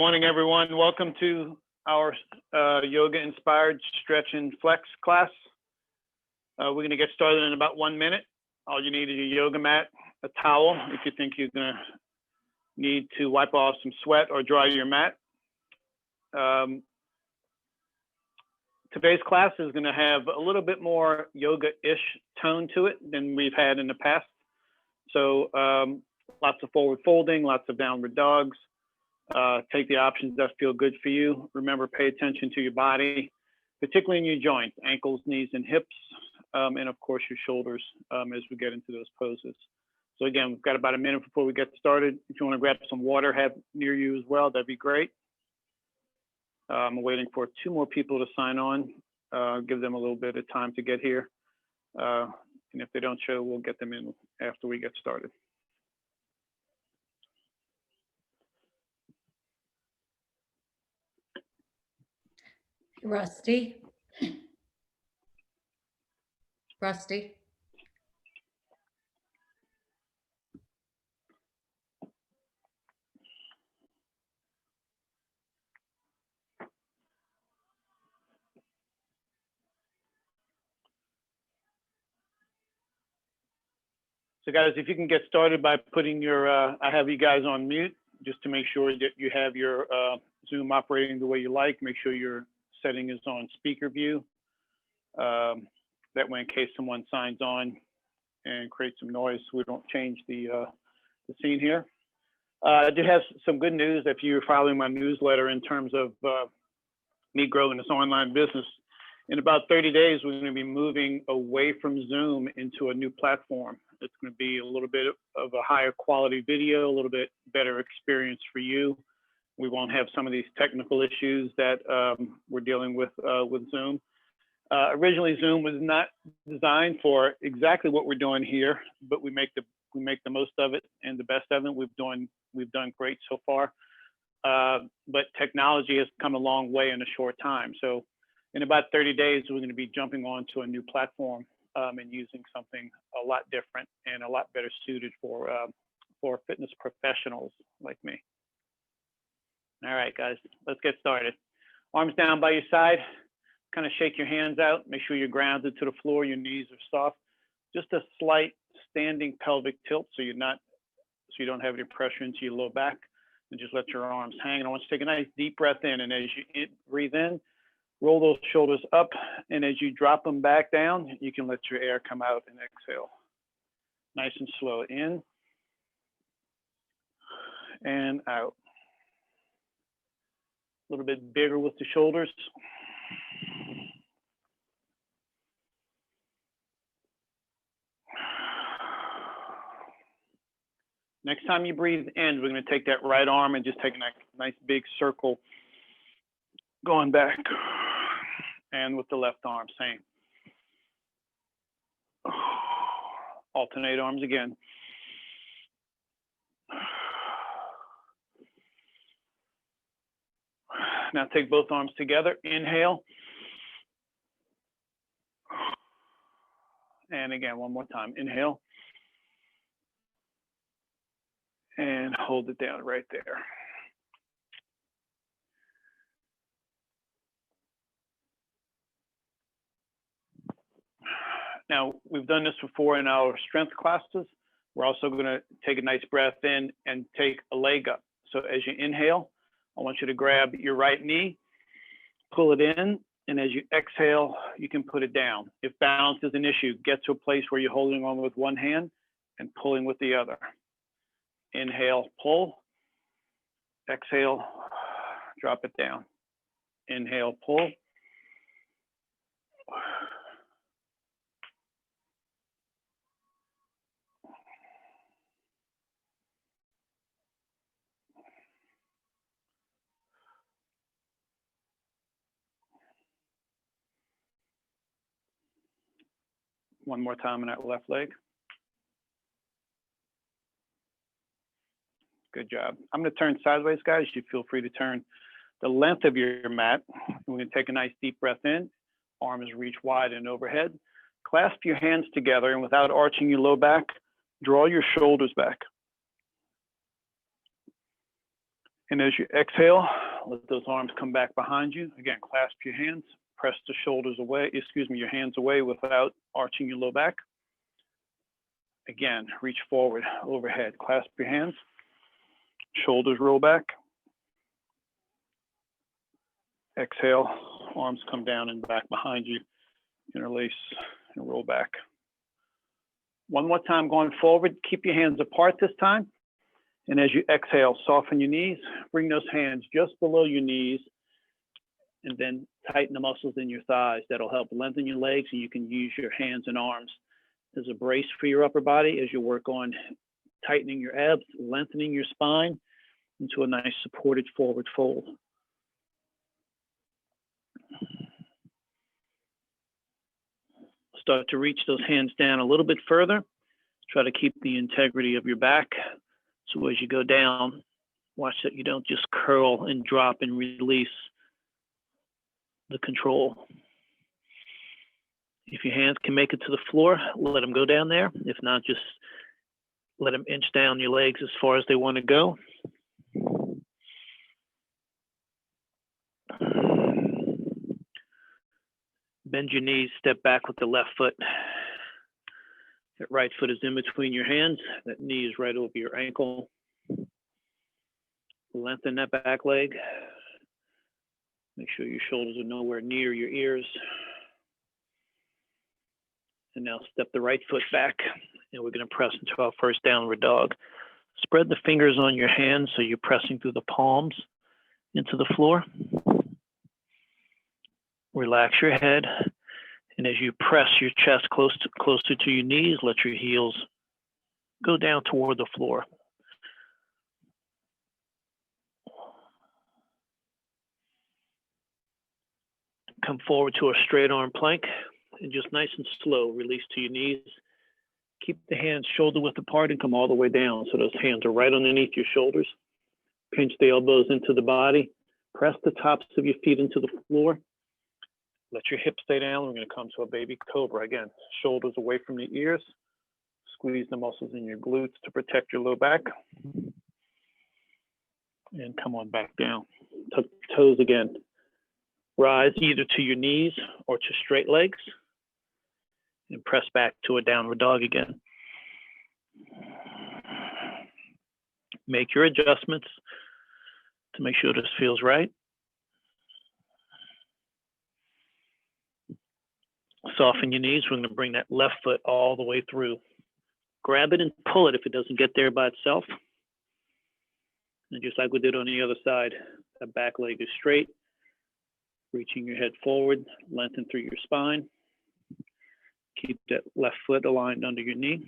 morning, everyone. Welcome to our yoga-inspired stretch and flex class. We're going to get started in about 1 minute. All you need is your yoga mat, a towel, if you think you're going to need to wipe off some sweat or dry your mat. Today's class is going to have a little bit more yoga-ish tone to it than we've had in the past. So lots of forward folding, lots of downward dogs. Take the options that feel good for you. Remember, pay attention to your body, particularly in your joints, ankles, knees, and hips, and of course your shoulders as we get into those poses. So again, we've got about a minute before we get started. If you want to grab some water, have near you as well, that'd be great. I'm waiting for 2 more people to sign on. Give them a little bit of time to get here. And if they don't show, we'll get them in after we get started. Rusty. So guys, if you can get started by putting your, I have you guys on mute, just to make sure that you have your Zoom operating the way you like. Make sure your setting is on speaker view. That way, in case someone signs on and creates some noise, we don't change the scene here. I do have some good news if you're following my newsletter in terms of me growing this online business. In about 30 days, we're going to be moving away from Zoom into a new platform. It's going to be a little bit of a higher quality video, a little bit better experience for you. We won't have some of these technical issues that we're dealing with Zoom. Originally, Zoom was not designed for exactly what we're doing here, but we make the most of it and the best of it. We've done great so far. But technology has come a long way in a short time. So in about 30 days, we're going to be jumping onto a new platform and using something a lot different and a lot better suited for fitness professionals like me. All right, guys, let's get started. Arms down by your side, kind of shake your hands out. Make sure you're grounded to the floor, your knees are soft. Just a slight standing pelvic tilt so you don't have any pressure into your low back, and just let your arms hang. And I want you to take a nice deep breath in, and as you breathe in, roll those shoulders up, and as you drop them back down, you can let your air come out and exhale. Nice and slow, in and out. A little bit bigger with the shoulders. Next time you breathe in, we're going to take that right arm and just take a nice big circle going back. And with the left arm, same. Alternate arms again. Now take both arms together, inhale. And again, one more time, inhale. And hold it down right there. Now, we've done this before in our strength classes. We're also going to take a nice breath in and take a leg up. So as you inhale, I want you to grab your right knee, pull it in, and as you exhale, you can put it down. If balance is an issue, get to a place where you're holding on with one hand and pulling with the other. Inhale, pull. Exhale, drop it down. Inhale, pull. One more time on that left leg. Good job. I'm going to turn sideways, guys. You feel free to turn the length of your mat. We're going to take a nice deep breath in. Arms reach wide and overhead. Clasp your hands together, and without arching your low back, draw your shoulders back. And as you exhale, let those arms come back behind you. Again, clasp your hands, press the shoulders away, your hands away without arching your low back. Again, reach forward, overhead, clasp your hands, shoulders roll back. Exhale, arms come down and back behind you, interlace and roll back. One more time going forward, keep your hands apart this time. And as you exhale, soften your knees, bring those hands just below your knees, and then tighten the muscles in your thighs. That'll help lengthen your legs, and you can use your hands and arms as a brace for your upper body as you work on tightening your abs, lengthening your spine into a nice supported forward fold. Start to reach those hands down a little bit further. Try to keep the integrity of your back. So as you go down, watch that you don't just curl and drop and release the control. If your hands can make it to the floor, let them go down there. If not, just let them inch down your legs as far as they want to go. Bend your knees, step back with the left foot. That right foot is in between your hands. That knee is right over your ankle. Lengthen that back leg. Make sure your shoulders are nowhere near your ears. And now step the right foot back, and we're going to press into our first downward dog. Spread the fingers on your hands so you're pressing through the palms into the floor. Relax your head. And as you press your chest closer to your knees, let your heels go down toward the floor. Come forward to a straight arm plank, and just nice and slow, release to your knees. Keep the hands shoulder width apart and come all the way down. So those hands are right underneath your shoulders. Pinch the elbows into the body. Press the tops of your feet into the floor. Let your hips stay down. We're going to come to a baby cobra. Again, shoulders away from your ears. Squeeze the muscles in your glutes to protect your low back. And come on back down. Tuck the toes again. Rise either to your knees or to straight legs. And press back to a downward dog again. Make your adjustments to make sure this feels right. Soften your knees. We're going to bring that left foot all the way through. Grab it and pull it if it doesn't get there by itself. And just like we did on the other side, that back leg is straight. Reaching your head forward, lengthen through your spine. Keep that left foot aligned under your knee.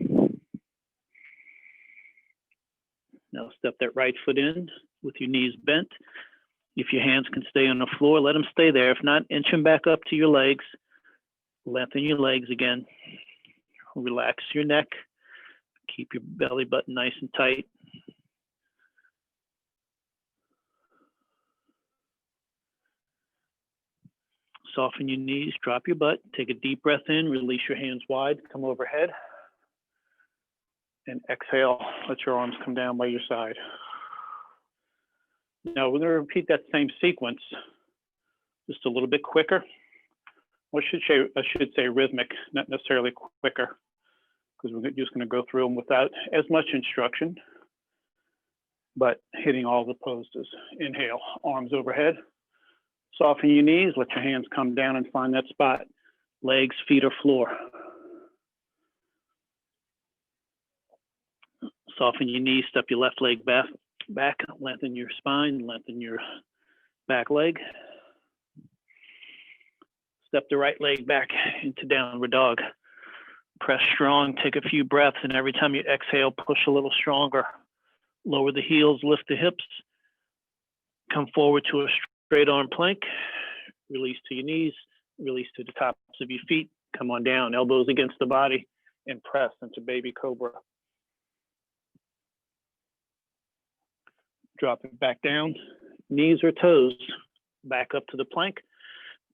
Now step that right foot in with your knees bent. If your hands can stay on the floor, let them stay there. If not, inch them back up to your legs. Lengthen your legs again. Relax your neck. Keep your belly button nice and tight. Soften your knees, drop your butt, take a deep breath in, release your hands wide, come overhead. And exhale, let your arms come down by your side. Now we're going to repeat that same sequence, just a little bit quicker. I should say rhythmic, not necessarily quicker, because we're just going to go through them without as much instruction, but hitting all the poses. Inhale, arms overhead. Soften your knees, let your hands come down and find that spot. Legs, feet, or floor. Soften your knees, step your left leg back, lengthen your spine, lengthen your back leg. Step the right leg back into downward dog. Press strong, take a few breaths, and every time you exhale, push a little stronger. Lower the heels, lift the hips. Come forward to a straight arm plank. Release to your knees, release to the tops of your feet. Come on down, elbows against the body, and press into baby cobra. Drop it back down, knees or toes, back up to the plank,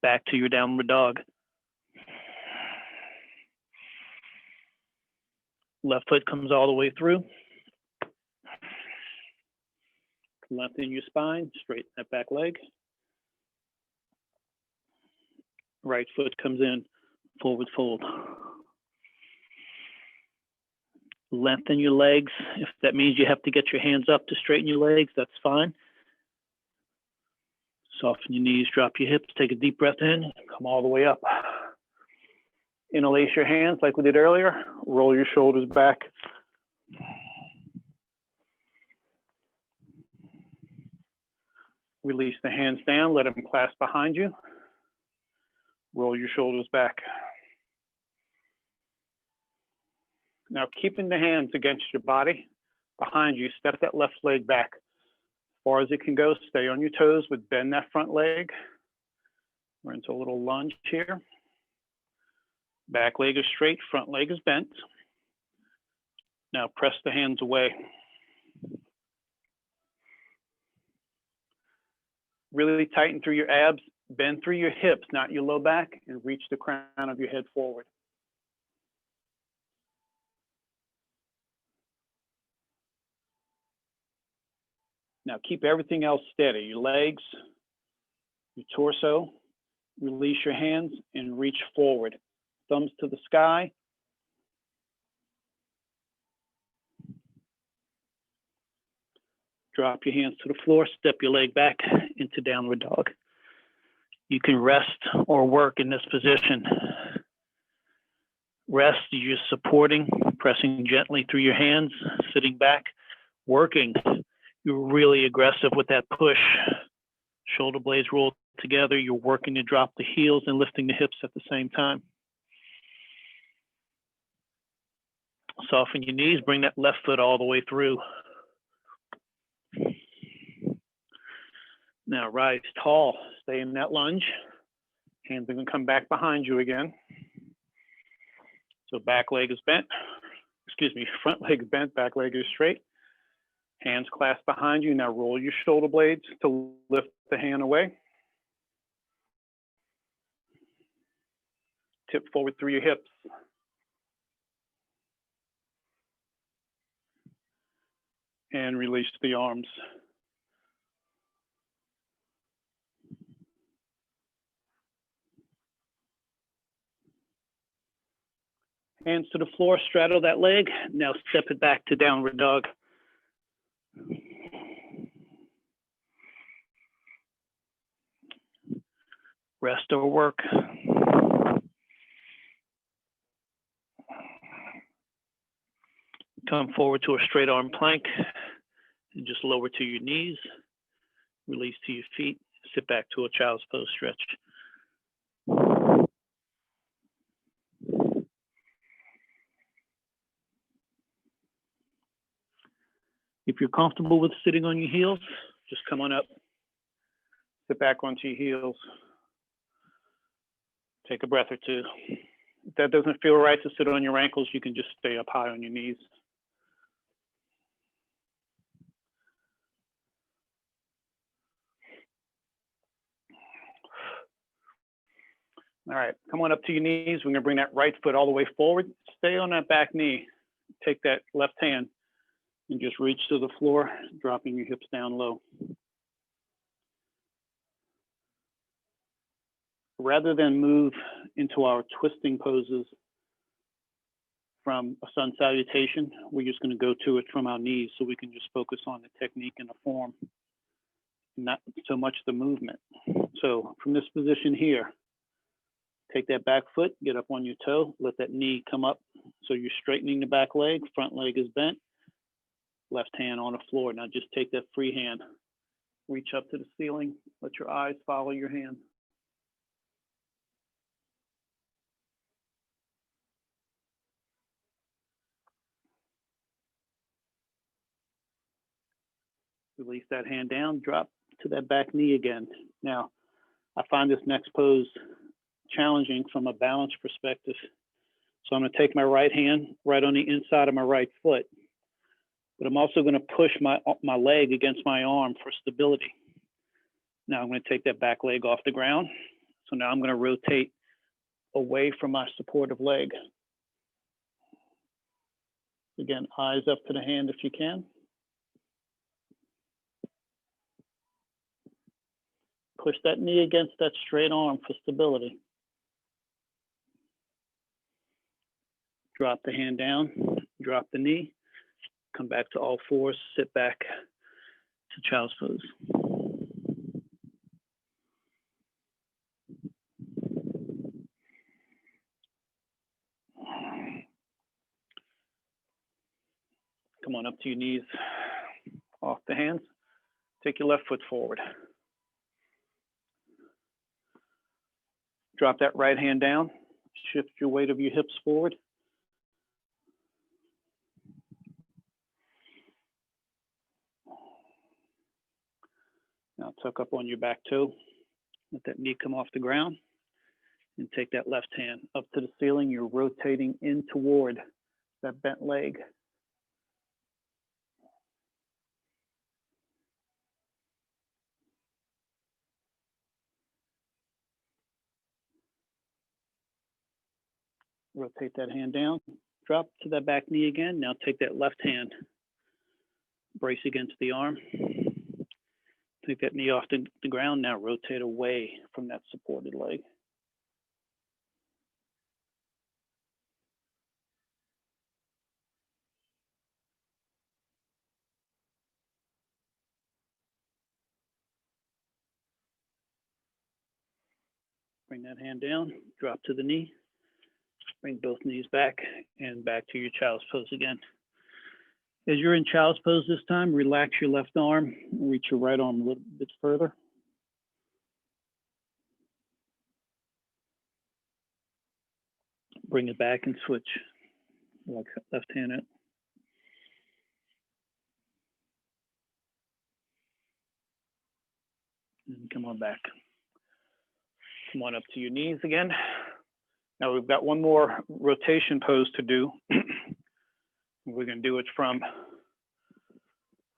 back to your downward dog. Left foot comes all the way through. Lengthen your spine, straighten that back leg. Right foot comes in, forward fold. Lengthen your legs. If that means you have to get your hands up to straighten your legs, that's fine. Soften your knees, drop your hips, take a deep breath in, come all the way up. Interlace your hands like we did earlier. Roll your shoulders back. Release the hands down, let them clasp behind you. Roll your shoulders back. Now, keeping the hands against your body behind you, step that left leg back as far as it can go. Stay on your toes, but bend that front leg. We're into a little lunge here. Back leg is straight, front leg is bent. Now press the hands away. Really tighten through your abs, bend through your hips, not your low back, and reach the crown of your head forward. Now keep everything else steady, your legs, your torso. Release your hands and reach forward. Thumbs to the sky. Drop your hands to the floor, step your leg back into downward dog. You can rest or work in this position. Rest, you're supporting, pressing gently through your hands, sitting back, working. You're really aggressive with that push. Shoulder blades roll together. You're working to drop the heels and lifting the hips at the same time. Soften your knees, bring that left foot all the way through. Now rise tall, stay in that lunge. Hands are gonna come back behind you again. So back leg is bent, front leg is bent, back leg is straight. Hands clasped behind you. Now roll your shoulder blades to lift the hand away. Tip forward through your hips. And release the arms. Hands to the floor, straddle that leg. Now step it back to downward dog. Rest or work. Come forward to a straight arm plank and just lower to your knees. Release to your feet. Sit back to a child's pose stretch. If you're comfortable with sitting on your heels, just come on up. Sit back onto your heels. Take a breath or two. If that doesn't feel right to sit on your ankles, you can just stay up high on your knees. All right, come on up to your knees. We're gonna bring that right foot all the way forward. Stay on that back knee. Take that left hand and just reach to the floor, dropping your hips down low. Rather than move into our twisting poses from a sun salutation, we're just gonna go to it from our knees so we can just focus on the technique and the form, not so much the movement. So from this position here, take that back foot, get up on your toe, let that knee come up. So you're straightening the back leg, front leg is bent, left hand on the floor. Now just take that free hand, reach up to the ceiling, let your eyes follow your hand. Release that hand down, drop to that back knee again. Now, I find this next pose challenging from a balance perspective. So I'm gonna take my right hand right on the inside of my right foot, but I'm also gonna push my leg against my arm for stability. Now I'm gonna take that back leg off the ground. So now I'm gonna rotate away from my supportive leg. Again, eyes up to the hand if you can. Push that knee against that straight arm for stability. Drop the hand down, drop the knee, come back to all fours, sit back to child's pose. Come on up to your knees, off the hands. Take your left foot forward. Drop that right hand down. Shift your weight of your hips forward. Now tuck up on your back toe. Let that knee come off the ground. And take that left hand up to the ceiling. You're rotating in toward that bent leg. Rotate that hand down, drop to that back knee again. Now take that left hand, brace against the arm. Take that knee off the ground. Now rotate away from that supported leg. Bring that hand down, drop to the knee. Bring both knees back and back to your child's pose again. As you're in child's pose this time, relax your left arm, reach your right arm a little bit further. Bring it back and switch, like left hand out. And come on back. Come on up to your knees again. Now we've got one more rotation pose to do. We're going to do it from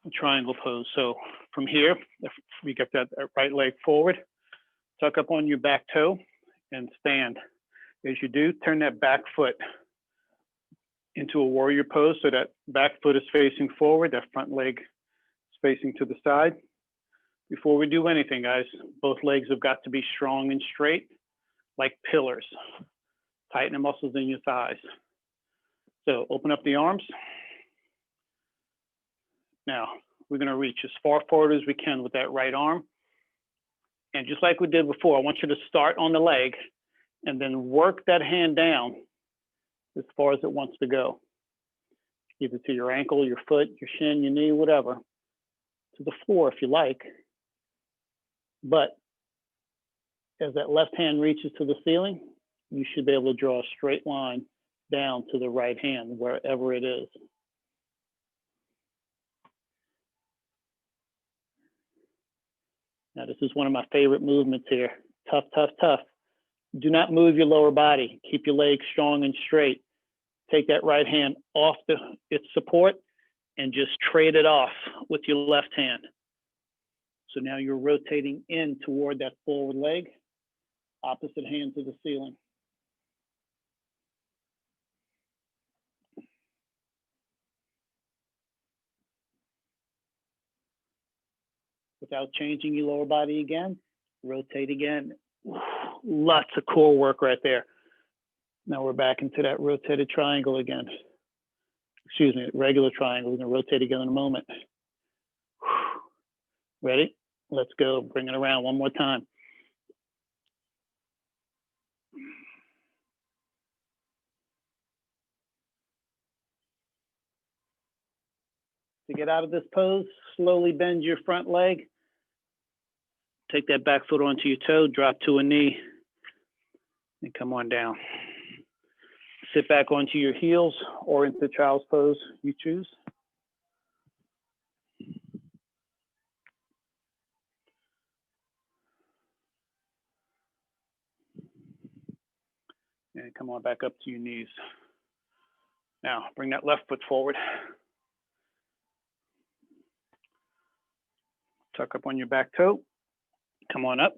a triangle pose. So from here, if we get that right leg forward, tuck up on your back toe and stand. As you do, turn that back foot into a warrior pose so that back foot is facing forward, that front leg is facing to the side. Before we do anything, guys, both legs have got to be strong and straight, like pillars. Tighten the muscles in your thighs. So open up the arms. Now, we're going to reach as far forward as we can with that right arm. And just like we did before, I want you to start on the leg and then work that hand down as far as it wants to go. Either to your ankle, your foot, your shin, your knee, whatever. To the floor if you like. But as that left hand reaches to the ceiling, you should be able to draw a straight line down to the right hand, wherever it is. Now, this is one of my favorite movements here. Tough, tough, tough. Do not move your lower body. Keep your legs strong and straight. Take that right hand off its support and just trade it off with your left hand. So now you're rotating in toward that forward leg, opposite hand to the ceiling. Without changing your lower body again, rotate again. Lots of core work right there. Now we're back into that rotated triangle again. Excuse me, regular triangle. We're gonna rotate again in a moment. Ready? Let's go. Bring it around one more time. To get out of this pose, slowly bend your front leg. Take that back foot onto your toe, drop to a knee, and come on down. Sit back onto your heels or into child's pose, you choose. And come on back up to your knees. Now, bring that left foot forward. Tuck up on your back toe. Come on up.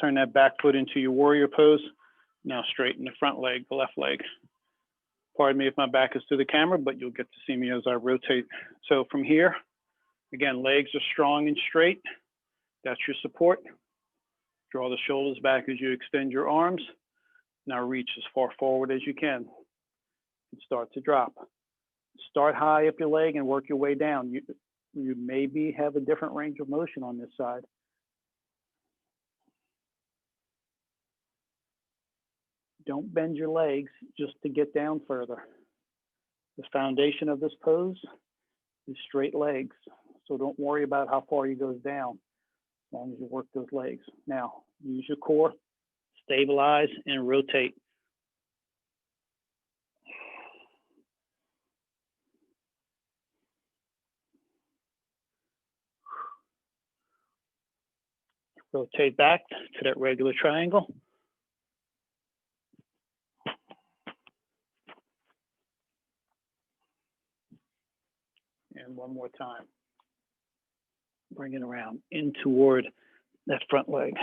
Turn that back foot into your warrior pose. Now straighten the front leg, the left leg. Pardon me if my back is to the camera, but you'll get to see me as I rotate. So from here, again, legs are strong and straight. That's your support. Draw the shoulders back as you extend your arms. Now reach as far forward as you can and start to drop. Start high up your leg and work your way down. You maybe have a different range of motion on this side. Don't bend your legs just to get down further. The foundation of this pose is straight legs. So don't worry about how far you go down as long as you work those legs. Now, use your core, stabilize, and rotate. Rotate back to that regular triangle. And one more time. Bring it around in toward that front leg.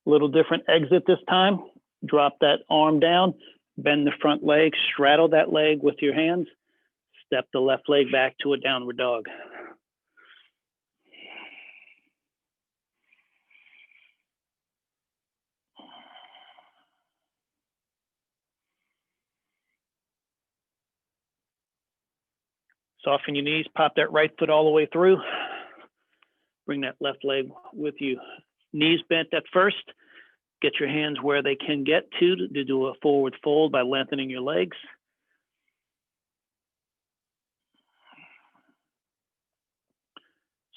Little different exit this time. Drop that arm down, bend the front leg, straddle that leg with your hands, step the left leg back to a downward dog. Soften your knees, pop that right foot all the way through. Bring that left leg with you. Knees bent at first. Get your hands where they can get to do a forward fold by lengthening your legs.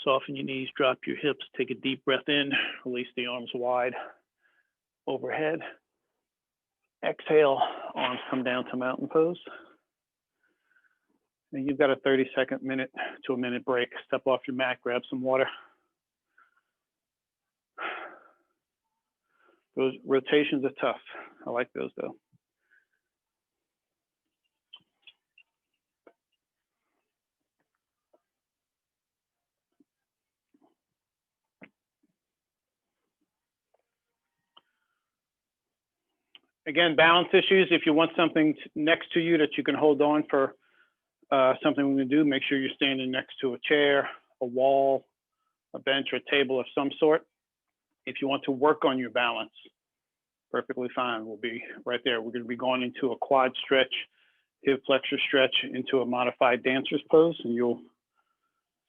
Soften your knees, drop your hips, take a deep breath in, release the arms wide overhead. Exhale, arms come down to mountain pose. And you've got a 30-second minute to a minute break. Step off your mat, grab some water. Those rotations are tough. I like those though. Again, balance issues. If you want something next to you that you can hold on for something we're going to do, make sure you're standing next to a chair, a wall, a bench, or a table of some sort. If you want to work on your balance, perfectly fine. We'll be right there. We're going to be going into a quad stretch, hip flexor stretch, into a modified dancer's pose, and you'll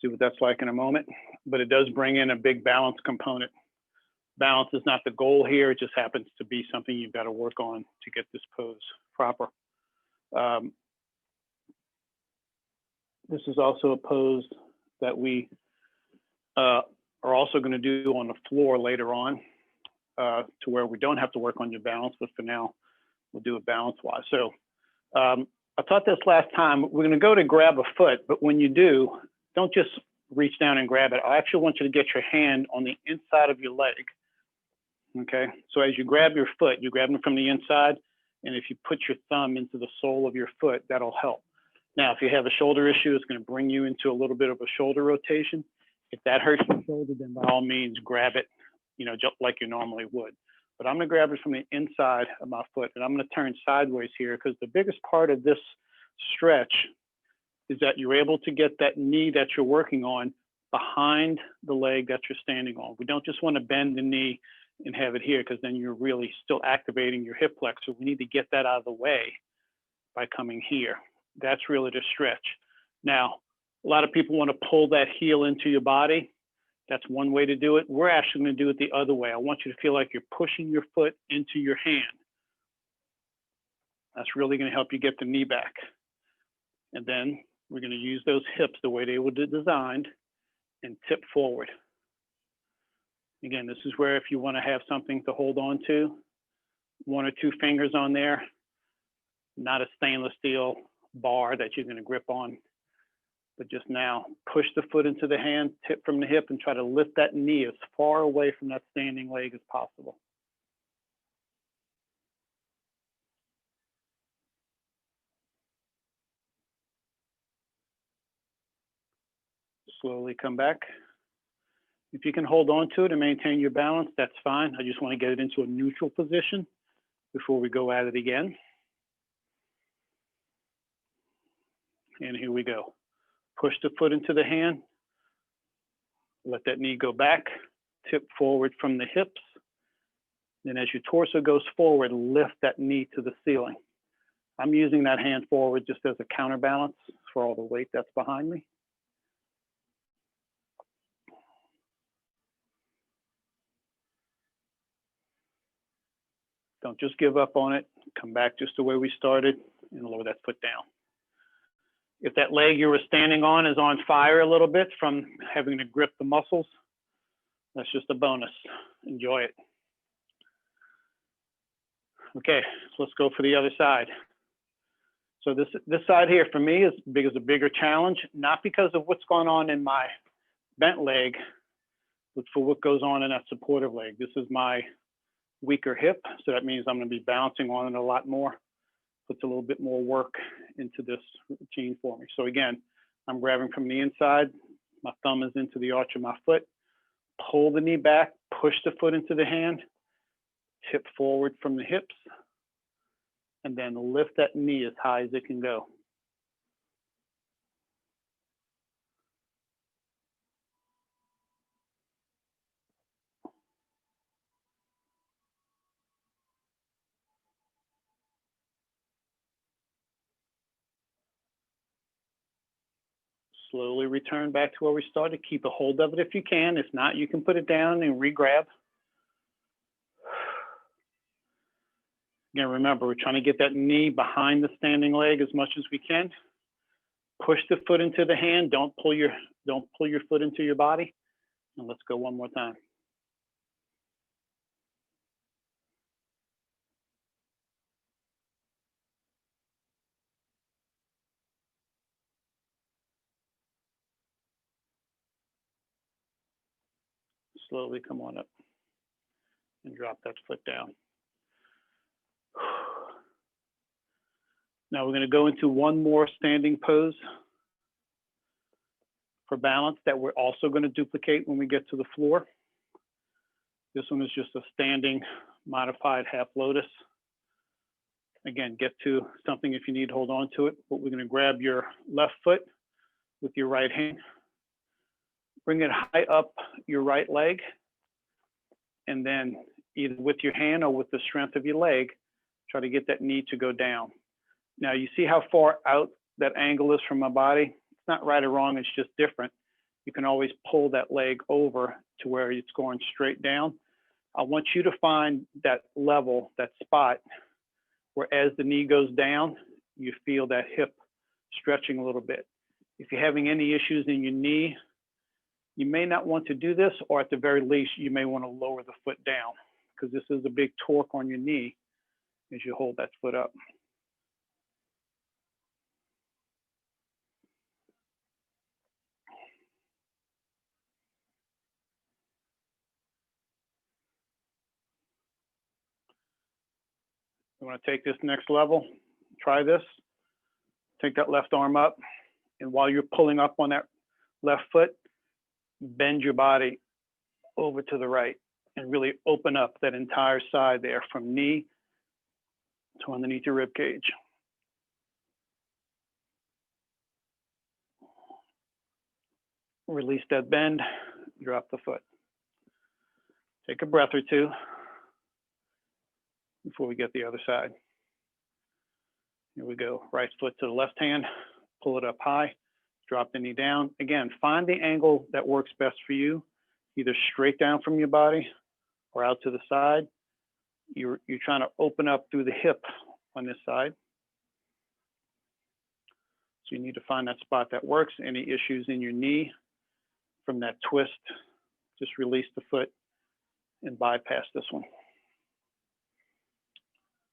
see what that's like in a moment. But it does bring in a big balance component. Balance is not the goal here. It just happens to be something you've got to work on to get this pose proper. This is also a pose that we are also going to do on the floor later on, to where we don't have to work on your balance, but for now, we'll do it balance-wise. So I taught this last time. We're going to go to grab a foot, but when you do, don't just reach down and grab it. I actually want you to get your hand on the inside of your leg. Okay, so as you grab your foot, you're grabbing from the inside, and if you put your thumb into the sole of your foot, that'll help. Now, if you have a shoulder issue, it's going to bring you into a little bit of a shoulder rotation. If that hurts your shoulder, then by all means, grab it, you know, just like you normally would. But I'm going to grab it from the inside of my foot, and I'm going to turn sideways here, because the biggest part of this stretch is that you're able to get that knee that you're working on behind the leg that you're standing on. We don't just want to bend the knee and have it here, because then you're really still activating your hip flexor. We need to get that out of the way by coming here. That's really the stretch. Now, a lot of people want to pull that heel into your body. That's one way to do it. We're actually going to do it the other way. I want you to feel like you're pushing your foot into your hand. That's really going to help you get the knee back. And then we're going to use those hips the way they were designed and tip forward. Again, this is where if you want to have something to hold on to, 1 or 2 fingers on there, not a stainless steel bar that you're going to grip on, but just now push the foot into the hand, tip from the hip, and try to lift that knee as far away from that standing leg as possible. Slowly come back. If you can hold on to it and maintain your balance, that's fine. I just want to get it into a neutral position before we go at it again. And here we go. Push the foot into the hand. Let that knee go back. Tip forward from the hips. Then as your torso goes forward, lift that knee to the ceiling. I'm using that hand forward just as a counterbalance for all the weight that's behind me. Don't just give up on it. Come back just the way we started and lower that foot down. If that leg you were standing on is on fire a little bit from having to grip the muscles, that's just a bonus. Enjoy it. Okay, so let's go for the other side. So this side here for me is a bigger challenge, not because of what's going on in my bent leg, but for what goes on in that supportive leg. This is my weaker hip, so that means I'm going to be bouncing on it a lot more. Puts a little bit more work into this routine for me. So again, I'm grabbing from the inside. My thumb is into the arch of my foot. Pull the knee back, push the foot into the hand, tip forward from the hips, and then lift that knee as high as it can go. Slowly return back to where we started. Keep a hold of it if you can. If not, you can put it down and re-grab. Again, remember, we're trying to get that knee behind the standing leg as much as we can. Push the foot into the hand. Don't pull your foot into your body. And let's go one more time. Slowly come on up and drop that foot down. Now we're going to go into one more standing pose for balance that we're also going to duplicate when we get to the floor. This one is just a standing modified half lotus. Again, get to something if you need to hold on to it, but we're going to grab your left foot with your right hand, bring it high up your right leg, and then either with your hand or with the strength of your leg, try to get that knee to go down. Now you see how far out that angle is from my body? It's not right or wrong, it's just different. You can always pull that leg over to where it's going straight down. I want you to find that level, that spot, where as the knee goes down, you feel that hip stretching a little bit. If you're having any issues in your knee, you may not want to do this, or at the very least, you may want to lower the foot down because this is a big torque on your knee as you hold that foot up. You want to take this next level, try this. Take that left arm up, and while you're pulling up on that left foot, bend your body over to the right and really open up that entire side there from knee to underneath your rib cage. Release that bend, drop the foot. Take a breath or two before we get the other side. Here we go, right foot to the left hand, pull it up high, drop the knee down. Again, find the angle that works best for you, either straight down from your body or out to the side. You're trying to open up through the hip on this side. So you need to find that spot that works. Any issues in your knee from that twist, just release the foot and bypass this one.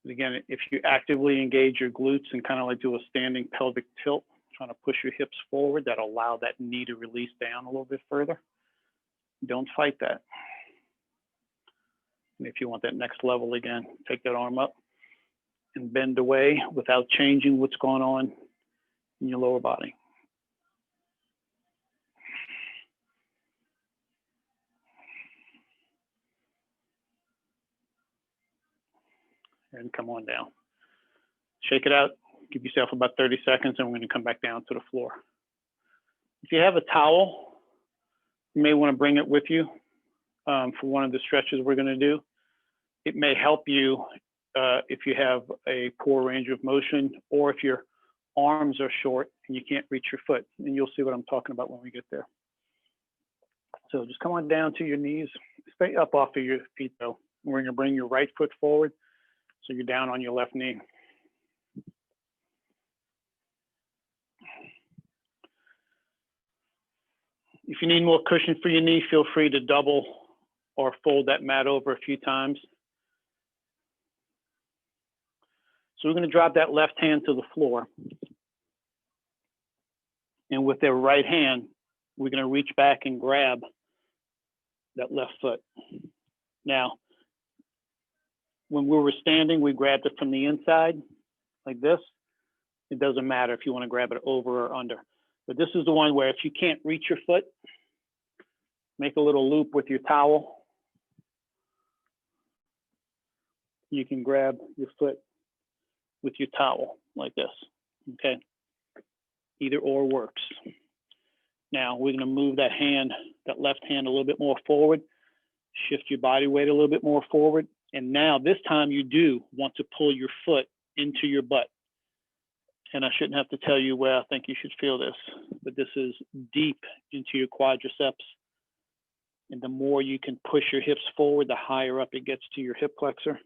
And again, if you actively engage your glutes and kind of like do a standing pelvic tilt, trying to push your hips forward, that'll allow that knee to release down a little bit further. Don't fight that. And if you want that next level again, take that arm up and bend away without changing what's going on in your lower body. And come on down. Shake it out, Give yourself about 30 seconds and we're going to come back down to the floor. If you have a towel, you may want to bring it with you for one of the stretches we're going to do. It may help you if you have a poor range of motion or if your arms are short and you can't reach your foot. And you'll see what I'm talking about when we get there. So just come on down to your knees. Stay up off of your feet though. We're going to bring your right foot forward so you're down on your left knee. If you need more cushion for your knee, feel free to double or fold that mat over a few times. So we're going to drop that left hand to the floor. And with their right hand, we're going to reach back and grab that left foot. Now, when we were standing, we grabbed it from the inside like this. It doesn't matter if you want to grab it over or under. But this is the one where if you can't reach your foot, make a little loop with your towel. You can grab your foot with your towel like this, okay? Either or works. Now we're gonna move that hand, that left hand a little bit more forward, shift your body weight a little bit more forward. And now this time you do want to pull your foot into your butt. And I shouldn't have to tell you where I think you should feel this, but this is deep into your quadriceps. And the more you can push your hips forward, the higher up it gets to your hip flexor.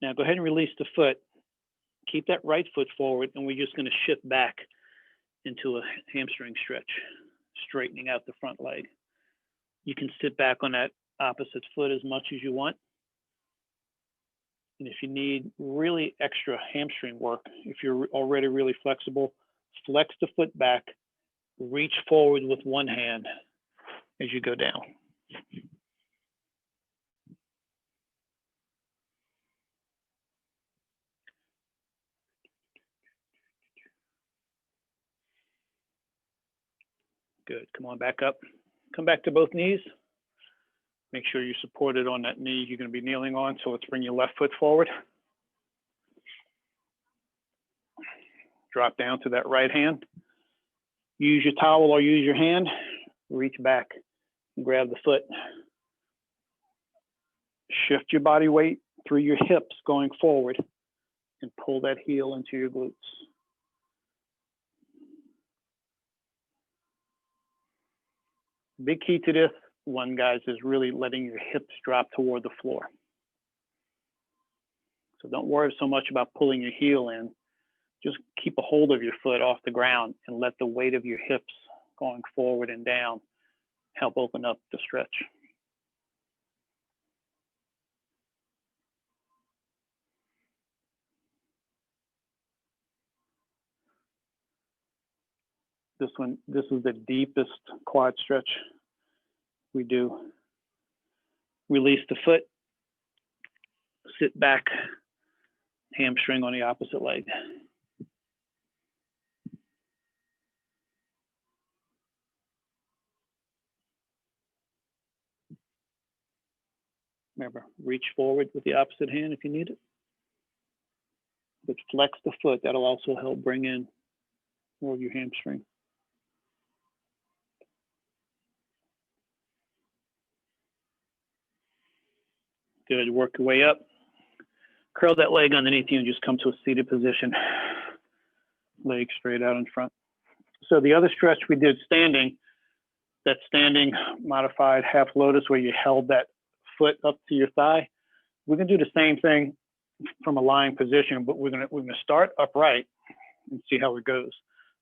Now go ahead and release the foot. Keep that right foot forward, and we're just going to shift back into a hamstring stretch, straightening out the front leg. You can sit back on that opposite foot as much as you want. And if you need really extra hamstring work, if you're already really flexible, flex the foot back, reach forward with one hand as you go down. Good, come on back up. Come back to both knees. Make sure you're supported on that knee you're going to be kneeling on. So let's bring your left foot forward. Drop down to that right hand. Use your towel or use your hand. Reach back and grab the foot. Shift your body weight through your hips going forward and pull that heel into your glutes. Big key to this one, guys, is really letting your hips drop toward the floor. So don't worry so much about pulling your heel in. Just keep a hold of your foot off the ground and let the weight of your hips going forward and down help open up the stretch. This is the deepest quad stretch we do. Release the foot, sit back, hamstring on the opposite leg. Remember, reach forward with the opposite hand if you need it. But flex the foot, that'll also help bring in more of your hamstring. Good, work your way up. Curl that leg underneath you and just come to a seated position. Leg straight out in front. So the other stretch we did standing, that standing modified half lotus where you held that foot up to your thigh. We're gonna do the same thing from a lying position, but we're gonna start upright and see how it goes.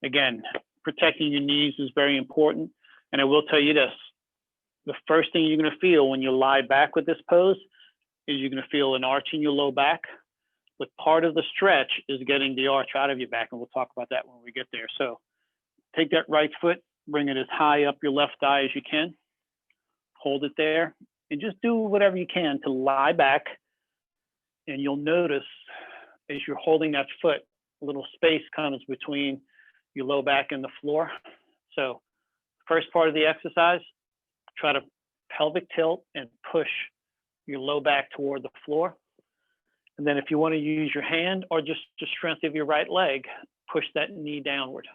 Again, protecting your knees is very important. And I will tell you this, the first thing you're gonna feel when you lie back with this pose is you're gonna feel an arch in your low back, but part of the stretch is getting the arch out of your back, and we'll talk about that when we get there. So take that right foot, bring it as high up your left thigh as you can, hold it there, and just do whatever you can to lie back, and you'll notice as you're holding that foot, a little space comes between your low back and the floor. So first part of the exercise, try to pelvic tilt and push your low back toward the floor. And then if you want to use your hand or just the strength of your right leg, push that knee downward.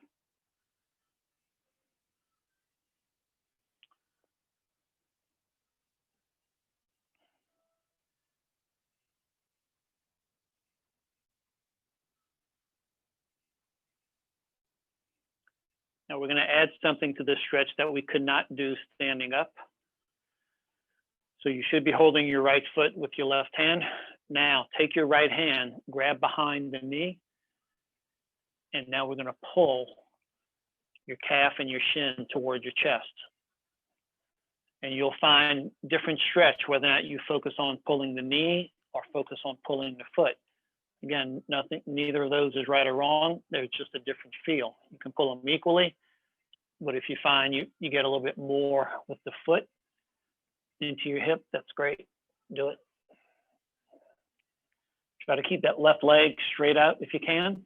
Now we're going to add something to this stretch that we could not do standing up. So you should be holding your right foot with your left hand. Now take your right hand, grab behind the knee, and now we're going to pull your calf and your shin towards your chest. And you'll find different stretch, whether or not you focus on pulling the knee or focus on pulling the foot. Again, neither of those is right or wrong. They're just a different feel. You can pull them equally, but if you find you get a little bit more with the foot into your hip, that's great. Do it. Try to keep that left leg straight out if you can.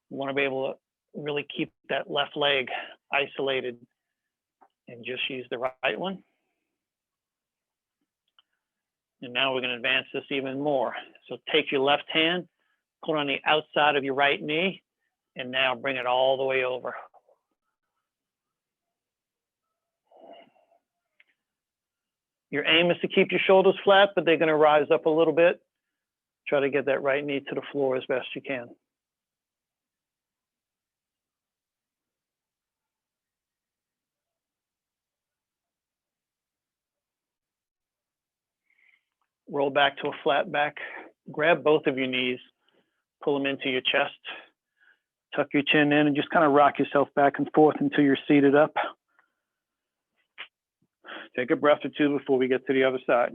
You want to be able to really keep that left leg isolated and just use the right one. And now we're going to advance this even more. So take your left hand, put it on the outside of your right knee, and now bring it all the way over. Your aim is to keep your shoulders flat, but they're going to rise up a little bit. Try to get that right knee to the floor as best you can. Roll back to a flat back. Grab both of your knees, pull them into your chest. Tuck your chin in and just kind of rock yourself back and forth until you're seated up. Take a breath or two before we get to the other side.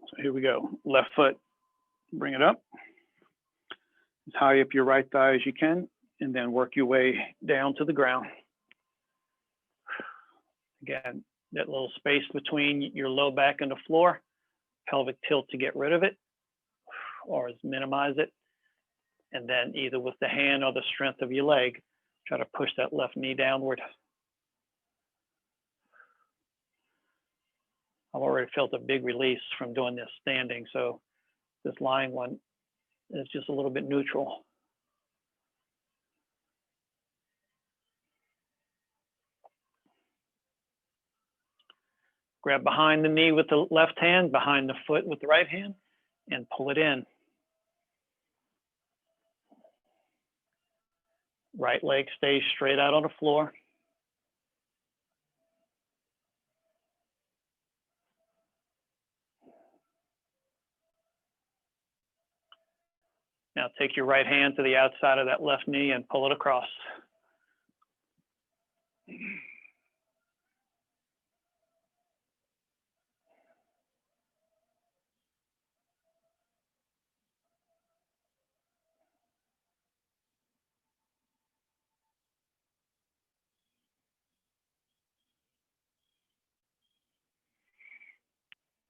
So here we go. Left foot, bring it up. As high up your right thigh as you can, and then work your way down to the ground. Again, that little space between your low back and the floor, pelvic tilt to get rid of it, or minimize it. And then either with the hand or the strength of your leg, try to push that left knee downward. I've already felt a big release from doing this standing, so this lying one is just a little bit neutral. Grab behind the knee with the left hand, behind the foot with the right hand, and pull it in. Right leg stays straight out on the floor. Now take your right hand to the outside of that left knee and pull it across.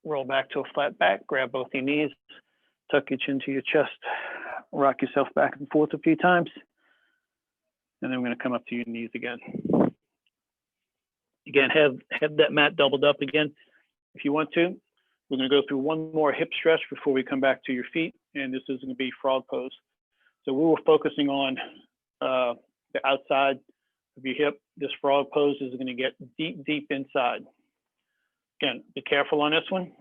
Roll back to a flat back, grab both your knees, tuck your chin to your chest, rock yourself back and forth a few times. And then we're going to come up to your knees again. Again, have that mat doubled up again if you want to. We're going to go through one more hip stretch before we come back to your feet, and this is going to be frog pose. So we were focusing on the outside of your hip. This frog pose is going to get deep, deep inside. Again, be careful on this one.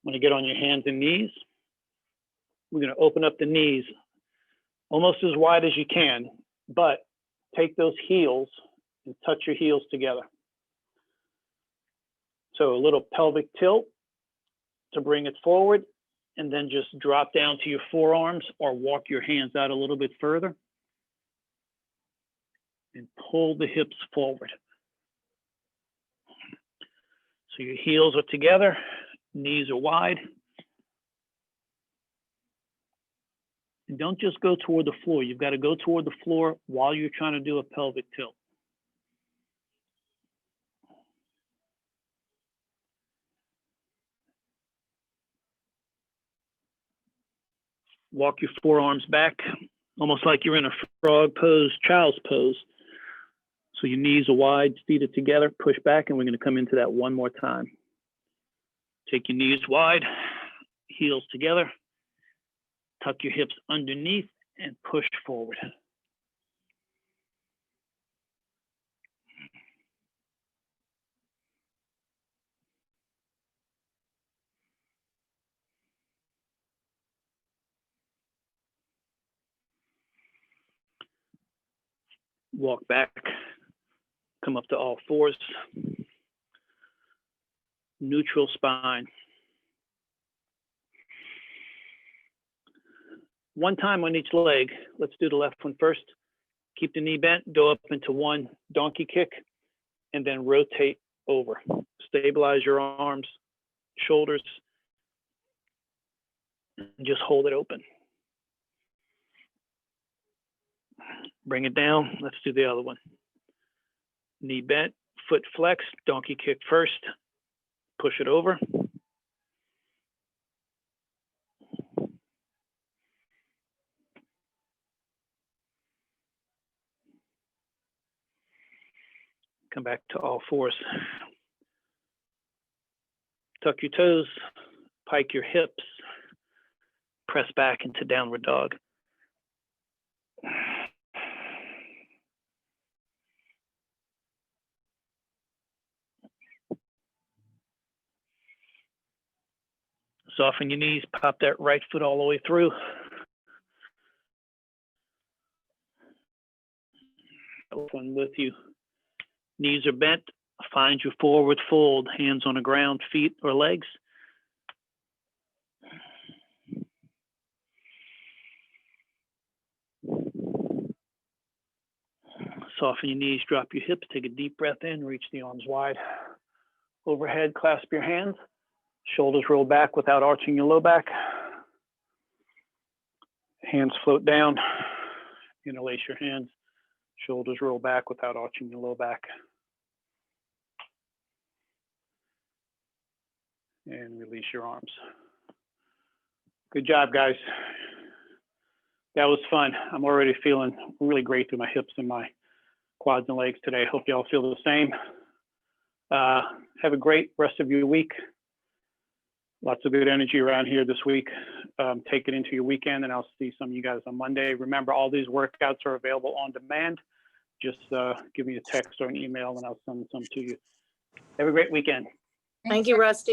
When you get on your hands and knees, we're going to open up the knees almost as wide as you can, but take those heels and touch your heels together. So a little pelvic tilt to bring it forward, and then just drop down to your forearms or walk your hands out a little bit further and pull the hips forward. So your heels are together, knees are wide. And don't just go toward the floor. You've got to go toward the floor while you're trying to do a pelvic tilt. Walk your forearms back, almost like you're in a frog pose, child's pose. So your knees are wide, seated together, push back, and we're going to come into that one more time. Take your knees wide, heels together, tuck your hips underneath, and push forward. Walk back, come up to all fours. Neutral spine. One time on each leg. Let's do the left one first. Keep the knee bent, go up into one donkey kick, and then rotate over. Stabilize your arms, shoulders, and just hold it open. Bring it down. Let's do the other one. Knee bent, foot flexed, donkey kick first, push it over. Come back to all fours. Tuck your toes, pike your hips, press back into downward dog. Soften your knees, pop that right foot all the way through. One with you. Knees are bent, find your forward fold, hands on the ground, feet or legs. Soften your knees, drop your hips, take a deep breath in, reach the arms wide. Overhead, clasp your hands. Shoulders roll back without arching your low back. Hands float down. Interlace your hands. Shoulders roll back without arching your low back. And release your arms. Good job, guys. That was fun. I'm already feeling really great through my hips and my quads and legs today. Hope you all feel the same. Have a great rest of your week. Lots of good energy around here this week. Take it into your weekend, and I'll see some of you guys on Monday. Remember, all these workouts are available on demand. Just give me a text or an email, and I'll send some to you. Have a great weekend. Thank you, Rusty.